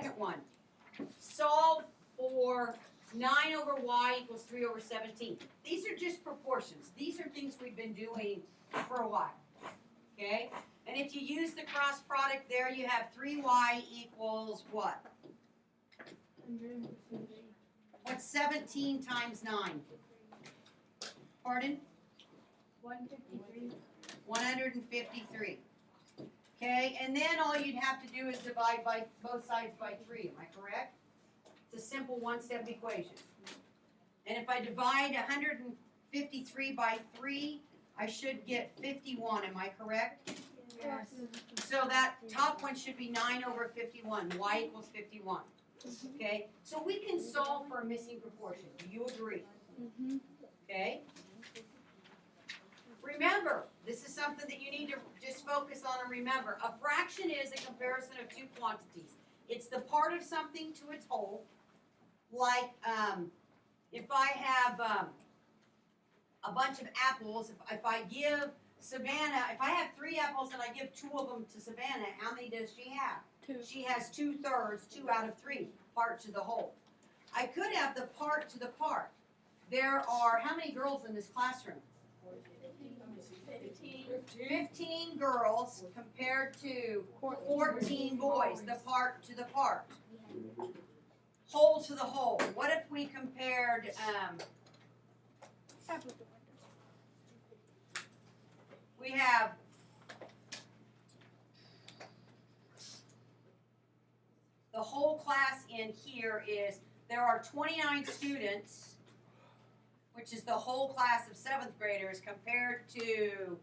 second one. Solve for 9 over y equals 3 over 17. These are just proportions. These are things we've been doing for a while. Okay? And if you use the cross product there, you have 3y equals what? What's 17 times 9? Pardon? 153. 153. Okay, and then all you'd have to do is divide by both sides by 3, am I correct? It's a simple one-step equation. And if I divide 153 by 3, I should get 51, am I correct? Yes. So that top one should be 9 over 51, y equals 51. Okay, so we can solve for a missing proportion, do you agree? Okay? Remember, this is something that you need to just focus on and remember. A fraction is a comparison of two quantities. It's the part of something to its whole. Like if I have a bunch of apples, if I give Savannah, if I have 3 apples and I give 2 of them to Savannah, how many does she have? 2. She has 2/3, 2 out of 3, part to the whole. I could have the part to the part. There are, how many girls in this classroom? 15 girls compared to 14 boys, the part to the part. Whole to the whole. What if we compared, we have the whole class in here is, there are 29 students, which is the whole class of 7th graders compared to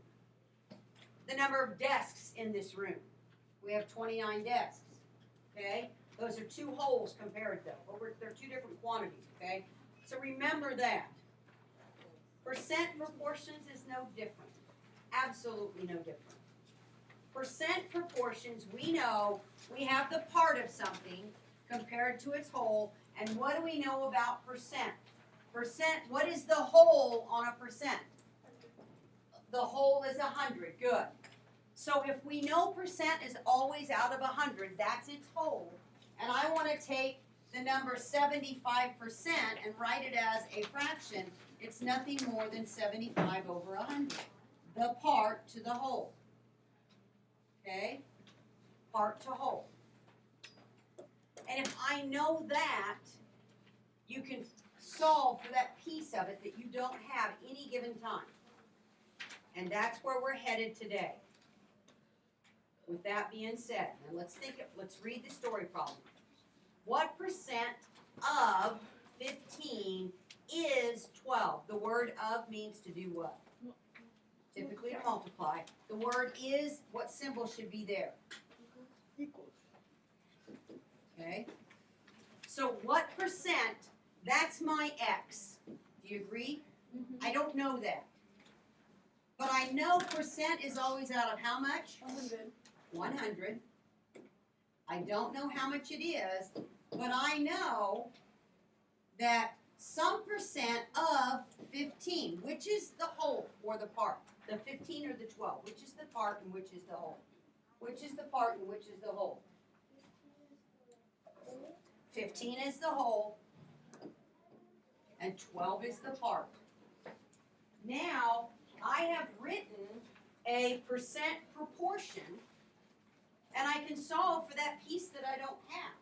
the number of desks in this room. We have 29 desks, okay? Those are 2 wholes compared though, but they're 2 different quantities, okay? So remember that. Percent proportions is no different. Absolutely no different. Percent proportions, we know we have the part of something compared to its whole, and what do we know about percent? Percent, what is the whole on a percent? The whole is 100, good. So if we know percent is always out of 100, that's its whole, and I want to take the number 75% and write it as a fraction, it's nothing more than 75 over 100. The part to the whole. Okay? Part to whole. And if I know that, you can solve for that piece of it that you don't have any given time. And that's where we're headed today. With that being said, now let's read the story problem. What percent of 15 is 12? The word of means to do what? Typically to multiply. The word is, what symbol should be there? Equals. Okay? So what percent, that's my x. Do you agree? I don't know that. But I know percent is always out of how much? 100. 100. I don't know how much it is, but I know that some percent of 15, which is the whole or the part? The 15 or the 12? Which is the part and which is the whole? Which is the part and which is the whole? 15 is the whole and 12 is the part. Now, I have written a percent proportion and I can solve for that piece that I don't have.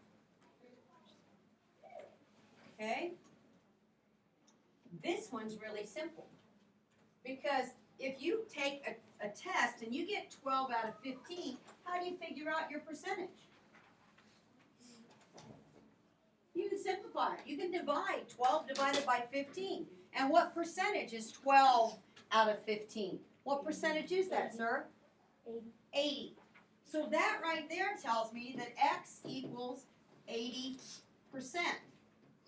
Okay? This one's really simple because if you take a test and you get 12 out of 15, how do you figure out your percentage? You can simplify it. You can divide 12 divided by 15. And what percentage is 12 out of 15? What percentage is that, sir? 80. 80. So that right there tells me that x equals 80%.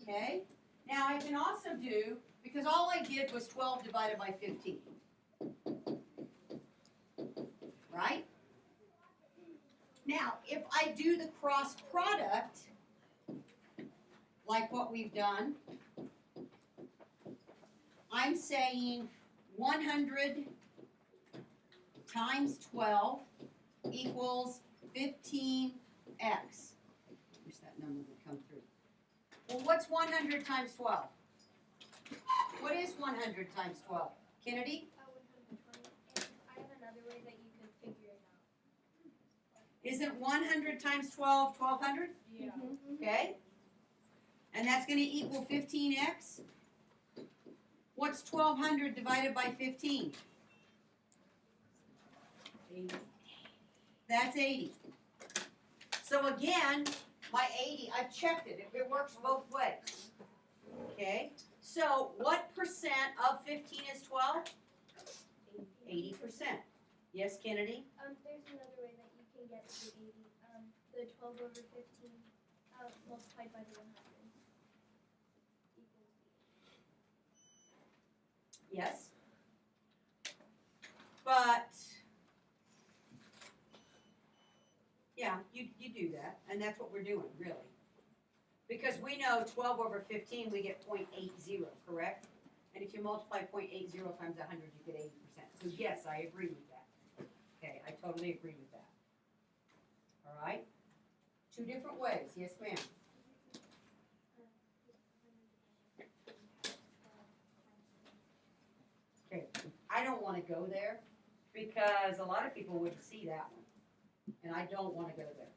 Okay? Now I can also do, because all I did was 12 divided by 15. Right? Now, if I do the cross product, like what we've done, I'm saying 100 times 12 equals 15x. Where's that number would come through. Well, what's 100 times 12? What is 100 times 12? Kennedy? 120. And I have another way that you can figure it out. Isn't 100 times 12 1200? Yeah. Okay? And that's going to equal 15x. What's 1200 divided by 15? 80. That's 80. So again, my 80, I've checked it. It works both ways. Okay? So what percent of 15 is 12? 80%. Yes, Kennedy? There's another way that you can get to 80. The 12 over 15 multiplied by the 100 equals 80. Yes. But, yeah, you do that, and that's what we're doing, really. Because we know 12 over 15, we get 0.80, correct? And if you multiply 0.80 times 100, you get 80%. So yes, I agree with that. Okay, I totally agree with that. All right? Two different ways. Yes, ma'am. Okay, I don't want to go there because a lot of people wouldn't see that one. And I don't want to go there.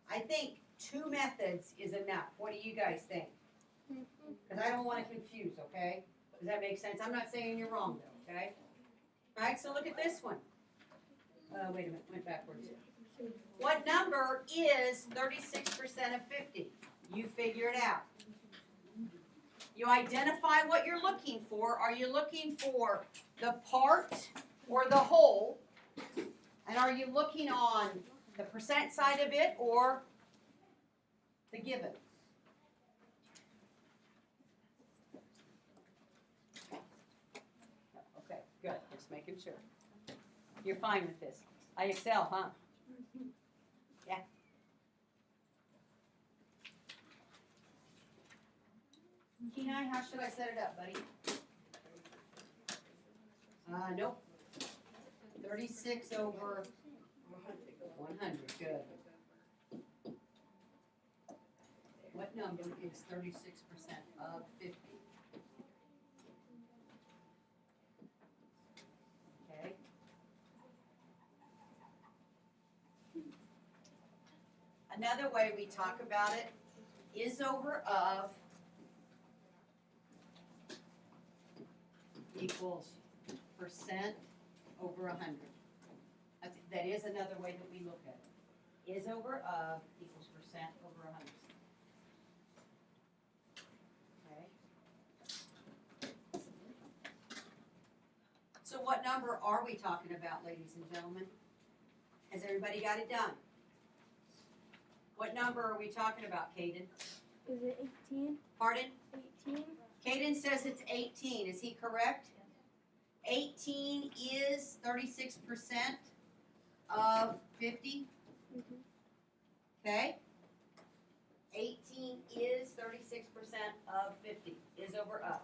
I think 2 methods is enough. What do you guys think? Because I don't want to confuse, okay? Does that make sense? I'm not saying you're wrong though, okay? All right, so look at this one. Wait a minute, went backwards. What number is 36% of 50? You figure it out. You identify what you're looking for. Are you looking for the part or the whole? And are you looking on the percent side of it or the given? Okay, good. Just making sure. You're fine with this. I excel, huh? Yeah. Kenai, how should I set it up, buddy? Nope. 36 over 100, good. What number is 36% of 50? Okay. Another way we talk about it is over of equals percent over 100. That is another way that we look at it. Is over of equals percent over 100. Okay. So what number are we talking about, ladies and gentlemen? Has everybody got it done? What number are we talking about, Caden? Is it 18? Pardon? 18? Caden says it's 18. Is he correct? 18 is 36% of 50. Okay? 18 is 36% of 50. Is over of.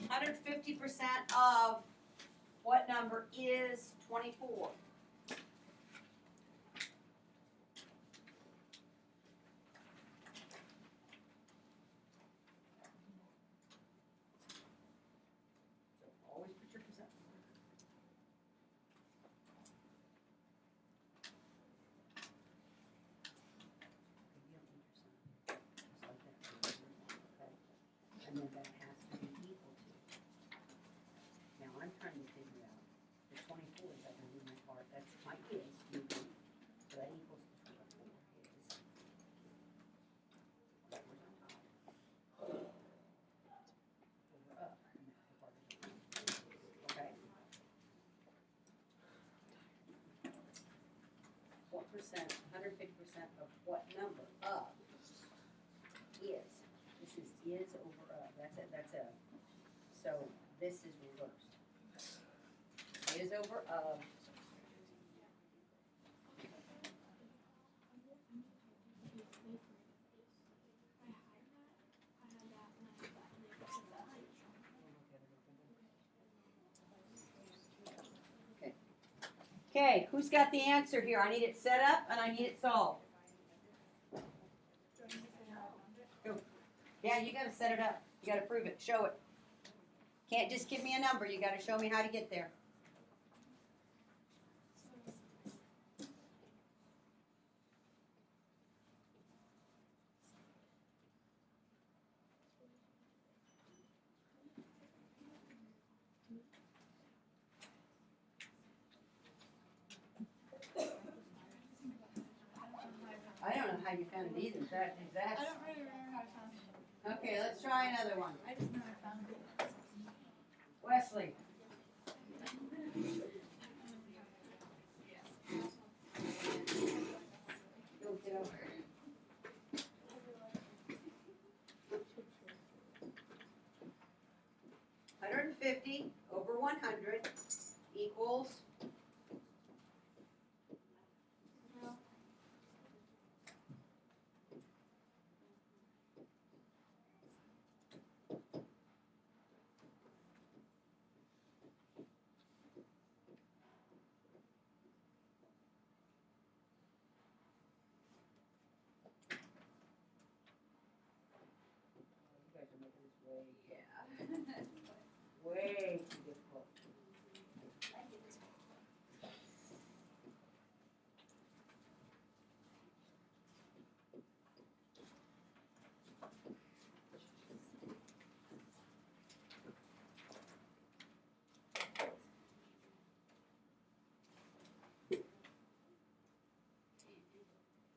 Hundred 50% of what number is 24? Always put your percent. And then that has to be equal to. Now I'm trying to figure out the 24 is that going to be my part? That's my is. So that equals the 24 is. That was on top. Over up. And that's the part of it. Okay. What percent, 150% of what number of is? This is over of. That's a. So this is reversed. Is over of. Okay. Okay, who's got the answer here? I need it set up and I need it solved. Go. Yeah, you gotta set it up. You gotta prove it. Show it. Can't just give me a number. You gotta show me how to get there. I don't know how you found it either. That is I that. don't really remember how I found it. Okay, let's try another one. I just know I found it. Wesley. Go, kiddo. 150 over 100 equals way too difficult.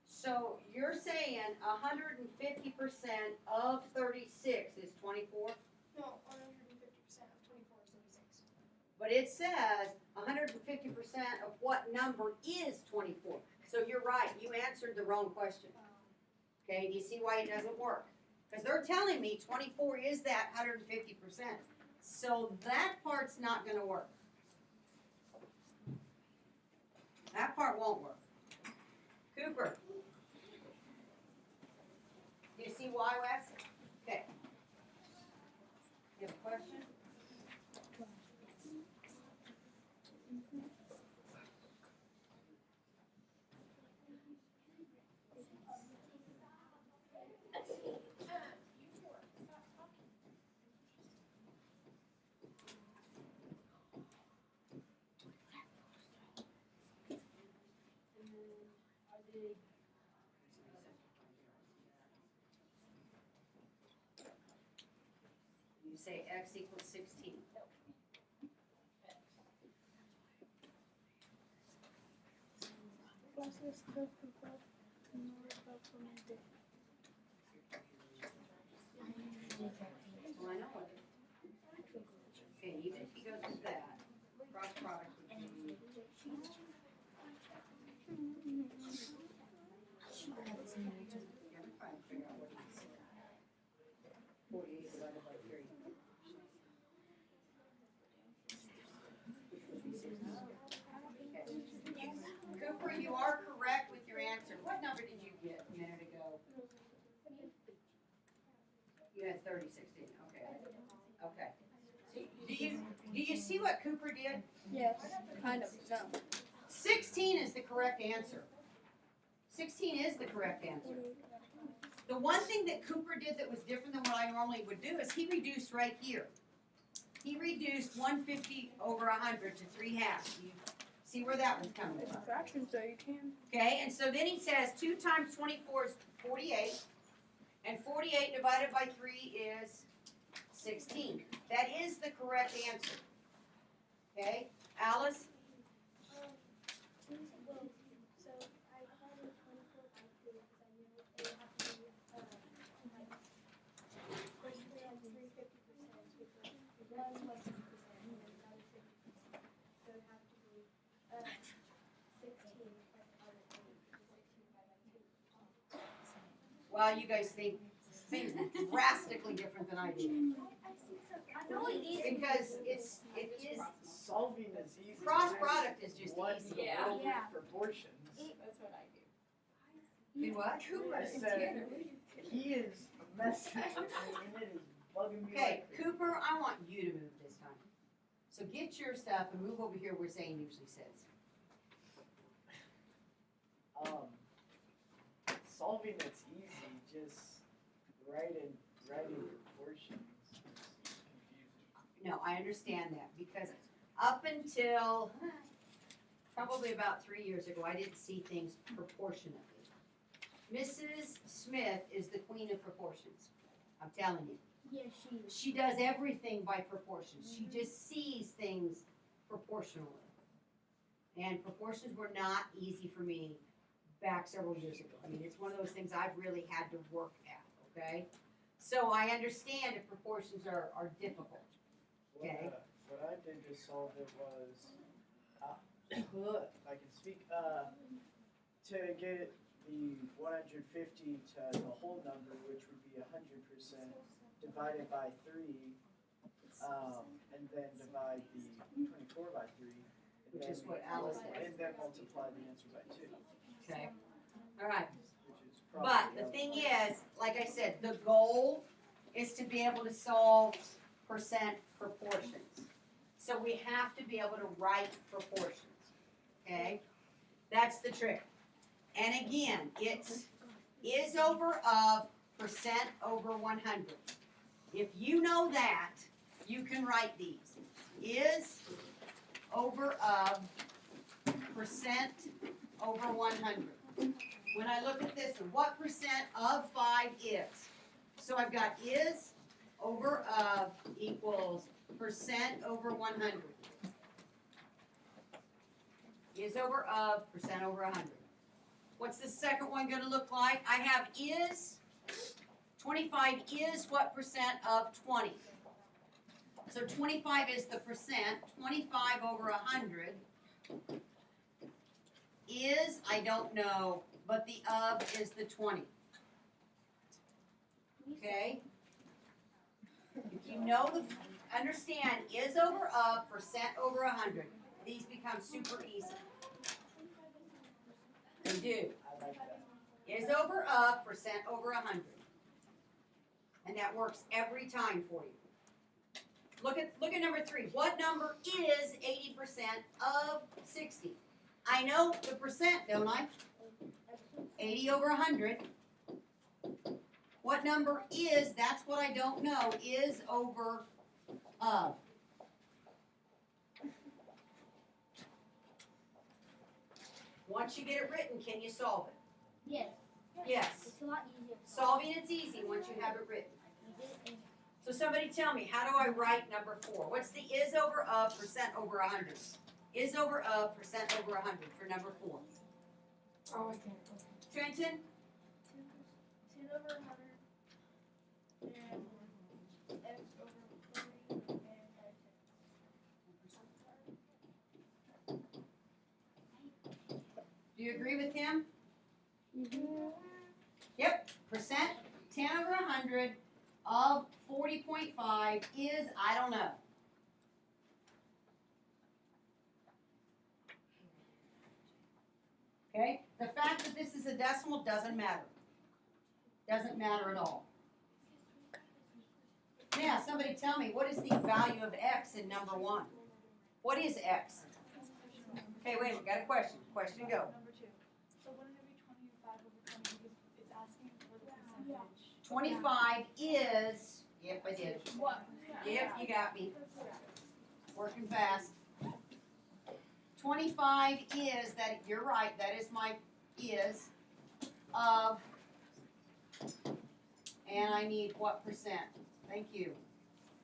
So you're saying 150% of 36 is 24? No, 150% of 24 is 36. But it says 150% of what number is 24? So you're right, you answered the wrong question. Okay, do you see why it doesn't work? Because they're telling me 24 is that 150%. So that part's not going to work. That part won't work. Cooper. Do you see why, Wes? Okay. You have a question? You say x equals 16. Well, I know what it is. Okay, even if he goes with that, cross product would be. I'm trying to figure out what he said. 48 divided by 3. Okay. Cooper, you are correct with your answer. What number did you get a minute ago? You had 36, didn't you? Okay. Okay. So do you see what Cooper did? Yes, kind of. No. 16 is the correct answer. 16 is the correct answer. The one thing that Cooper did that was different than what I normally would do is he reduced right here. He reduced 150 over 100 to 3 halves. You see where that one's coming from? Fraction, so you can. Okay, and so then he says 2 times 24 is 48, and 48 divided by 3 is 16. That is the correct answer. Okay, Alice? So I called it 24 by 2 because I knew it would have to be basically like 350%, because one was 50% and then the other 50%. So it would have to be 16 plus the other 3, because 16 divided by 2. Well, you guys think things drastically different than I do. I know it is. Because it is, Solving is easy. cross product is just What's easy. the Yeah. world Yeah. with proportions? That's what I do. Do what? I said, he is messing with me and it is bugging me Okay, like crazy. Cooper, I want you to move this time. So get your stuff and move over here where Zane usually sits. Solving it's easy, just writing proportions is confusing. No, I understand that, because up until probably about 3 years ago, I didn't see things proportionately. Mrs. Smith is the queen of proportions, I'm telling you. Yeah, she is. She does everything by proportions. She just sees things proportionally. And proportions were not easy for me back several years ago. I mean, it's one of those things I've really had to work at, okay? So I understand if proportions are difficult. Okay. What I did to solve it was, I can speak, to get the 150 to the whole number, which would be 100%, divided by 3, and then divide the 24 by 3. and Which then is what Alice did. And then multiply the answer by 2, Okay. All right. which is But probably. the thing is, like I said, the goal is to be able to solve percent proportions. So we have to be able to write proportions, okay? That's the trick. And again, it's is over of percent over 100. If you know that, you can write these. Is over of percent over 100. When I look at this, what percent of 5 is? So I've got is over of equals percent over 100. Is over of percent over 100. What's the second one gonna look like? I have is, 25 is what percent of 20? So 25 is the percent, 25 over 100 is, I don't know, but the of is the 20. Okay? If you know understand is over of, percent over 100, these become super easy. They do. I like that. Is over of, percent over 100. And that works every time for you. Look at number 3. What number is 80% of 60? I know the percent, don't I? 80 over 100. What number is, that's what I don't know, is over of. Once you get it written, can you solve it? Yes. Yes. It's a lot easier. Solving it's easy once you have it written. So somebody tell me, how do I write number 4? What's the is over of percent over 100? Is over of percent over 100 for number 4. Oh, I can't. Trenton? 10 over 100 and x over 40 and Do you agree with him? Mm-hmm. Yep. Percent 10 over 100 of 40.5 is, I don't know. Okay? The fact that this is a decimal doesn't matter. Doesn't matter at all. Now, somebody tell me, what is the value of x in number 1? What is x? Okay, wait, we got a question. Question go. Number 2. So wouldn't it be 25 over 20 because it's asking for the percentage? 25 is, yep, I did. What? Yep, you got me. Working fast. 25 is, that, you're right, that is my is, of, and I need what percent? Thank you.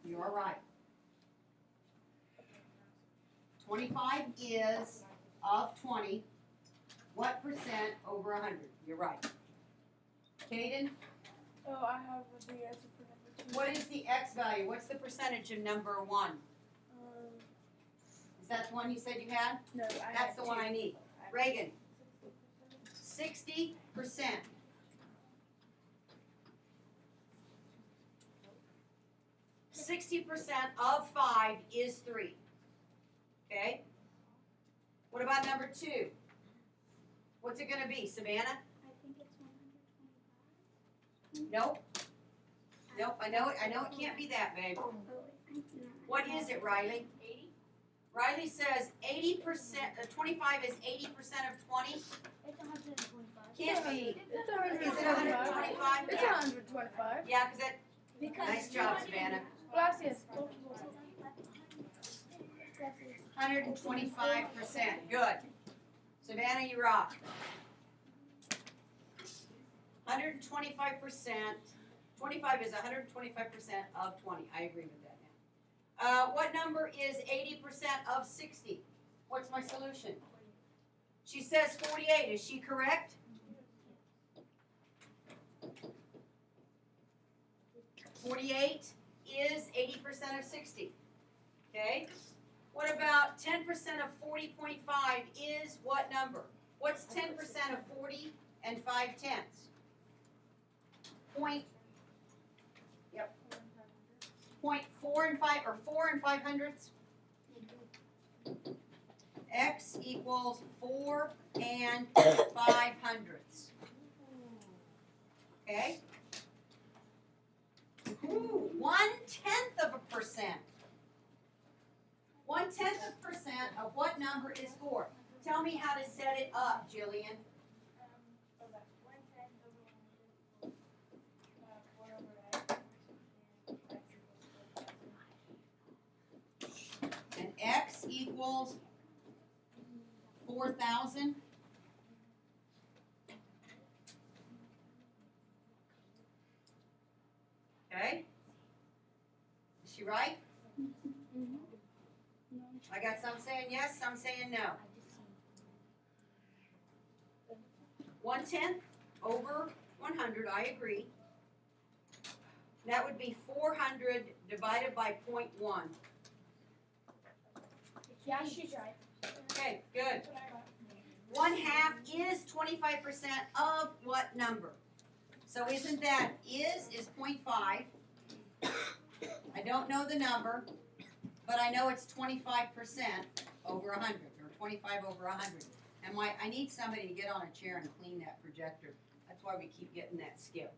You are right. 25 is of 20. What percent over 100? You're right. Caden, Oh, I have the answer for number 2. what is the x value? What's the percentage of number 1? Is that the one you said you had? No, I That's the one I need. Reagan, 60%. 60% of 5 is 3. Okay? What about number 2? What's it gonna be, Savannah? I think it's 125. Nope. Nope, I know it can't be that, babe. What is it, Riley? 80? Riley says 80%, 25 is 80% of 20. It's 125. Can't be. It's Is it 125. 125? It's Yeah. 125. Yeah, because that, Because nice job, Savannah. Gracias. 125%. Good. Savannah, you rock. 125%. 25 is 125% of 20. I agree with that now. What number is 80% of 60? What's my solution? She says 48. Is she correct? (48) is 80% of 60. Okay? What about 10% of 40.5 is what number? What's 10% of 40 and 5/10? Point 4 and 5 or 4 and 5/100ths? X equals 4 and 5/100ths. Okay? Ooh, 1/10 of a percent. 1/10 of a percent of what number is 4? Tell me how to set it up, Jillian. And X equals 4,000. Okay? Is she right? I got some saying yes, some saying no. 1/10 over 100, I agree. That would be 400 divided by 0.1. Yeah, she's right. Okay, good. 1/2 is 25% of what number? So isn't that is 0.5. I don't know the number, but I know it's 25% over 100, or 25 over 100. And I need somebody to get on a chair and clean that projector. That's why we keep getting that skip.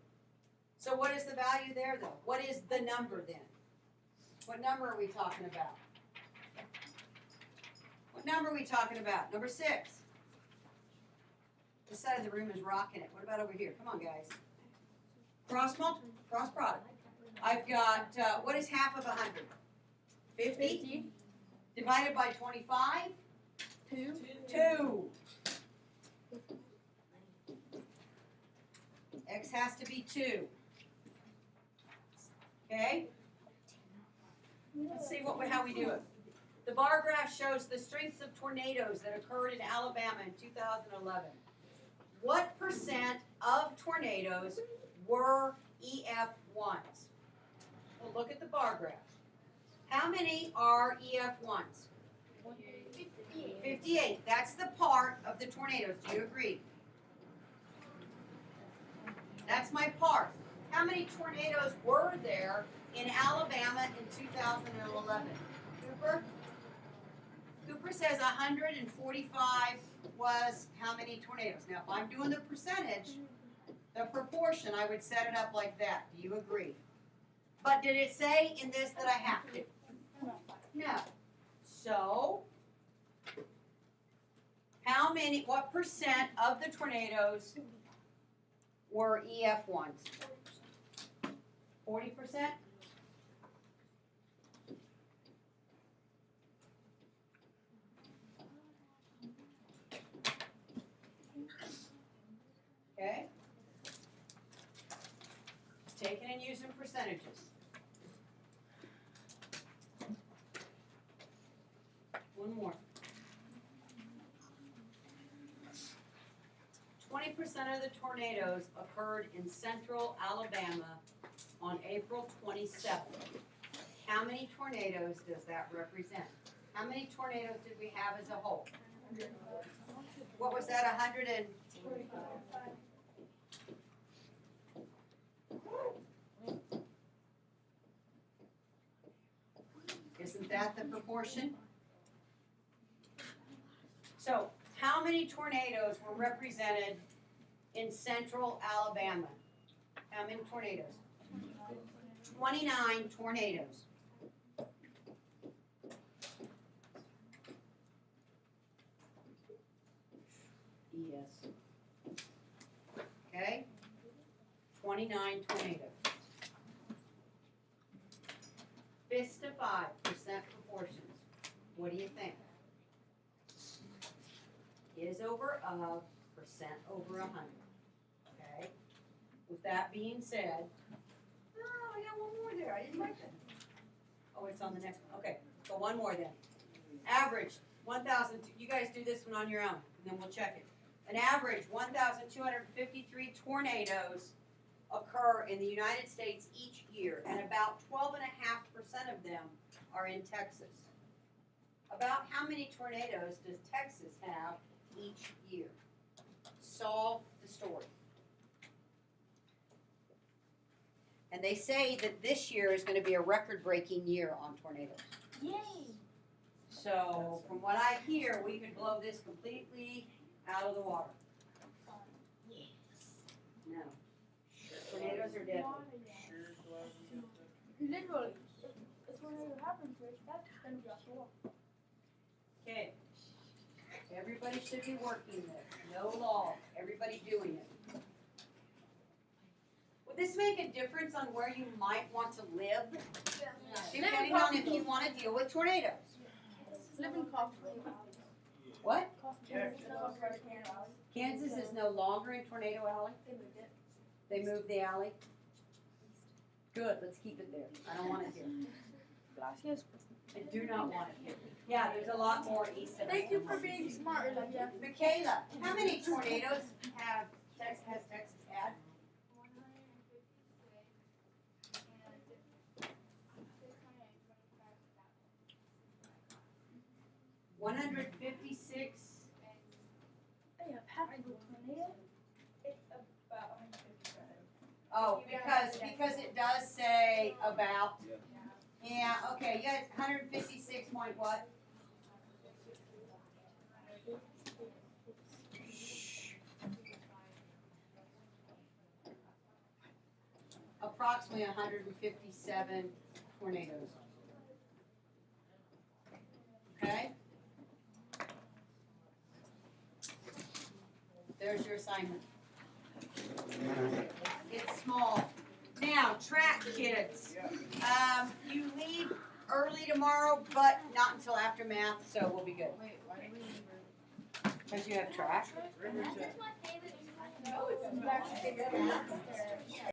So what is the value there, though? What is the number then? What number are we talking about? What number are we talking about? Number 6. This side of the room is rocking it. What about over here? Come on, guys. Cross product. I've got, what is half of 100? 50? Divided by 25? 2. X has to be 2. Okay? Let's see how we do it. The bar graph shows the strengths of tornadoes that occurred in Alabama in 2011. What percent of tornadoes were EF1s? Well, look at the bar graph. How many are EF1s? 58. That's the part of the tornadoes. Do you agree? That's my part. How many tornadoes were there in Alabama in 2011? Cooper? Cooper says 145 was how many tornadoes? Now, if I'm doing the percentage, the proportion, I would set it up like that. Do you agree? But did it say in this that I have to? No. So, what percent of the tornadoes were EF1s? 40%? Okay? Taking and using percentages. One more. 20% of the tornadoes occurred in central Alabama on April 27th. How many tornadoes does that represent? How many tornadoes did we have as a whole? What was that, 100 and? Isn't that the proportion? So, how many tornadoes were represented in central Alabama? How many tornadoes? 29 tornadoes. ES. Okay? 29 tornadoes. Fist to 5% proportions. What do you think? Is over of, percent over 100. Okay? With that being said, oh, I got one more there. I didn't write that. Oh, it's on the next. Okay, so one more then. Average 1,000. You guys do this one on your own, and then we'll check it. An average 1,253 tornadoes occur in the United States each year, and about 12.5% of them are in Texas. About how many tornadoes does Texas have each year? Solve the story. And they say that this year is going to be a record-breaking year on tornadoes. Yay! So, from what I hear, we could blow this completely out of the water. No. Tornadoes are deadly. Literally, if tornado happens, that's gonna be off the wall. Okay. Everybody should be working this. No law. Everybody doing it. Would this make a difference on where you might want to live? Depending on if you want to deal with tornadoes. Live in Kaufman. What? Kansas. Kansas is no longer in Tornado Alley? They moved it. They moved the alley? Good, let's keep it there. I don't want it here. Gracias. I do not want it here. Yeah, there's a lot more east of us. Thank you for being smart, Elijah. Michaela, how many tornadoes has Texas had? 156. Hey, a powerful tornado. It's about 155. Oh, because it does say about. Yeah, okay, yeah, it's 156 point what? Approximately 157 tornadoes. Okay? There's your assignment. It's small. Now, track kids. You leave early tomorrow, but not until after math, so we'll be good. Wait, why do we leave? Because you have track. That's my favorite. No, it's It's actually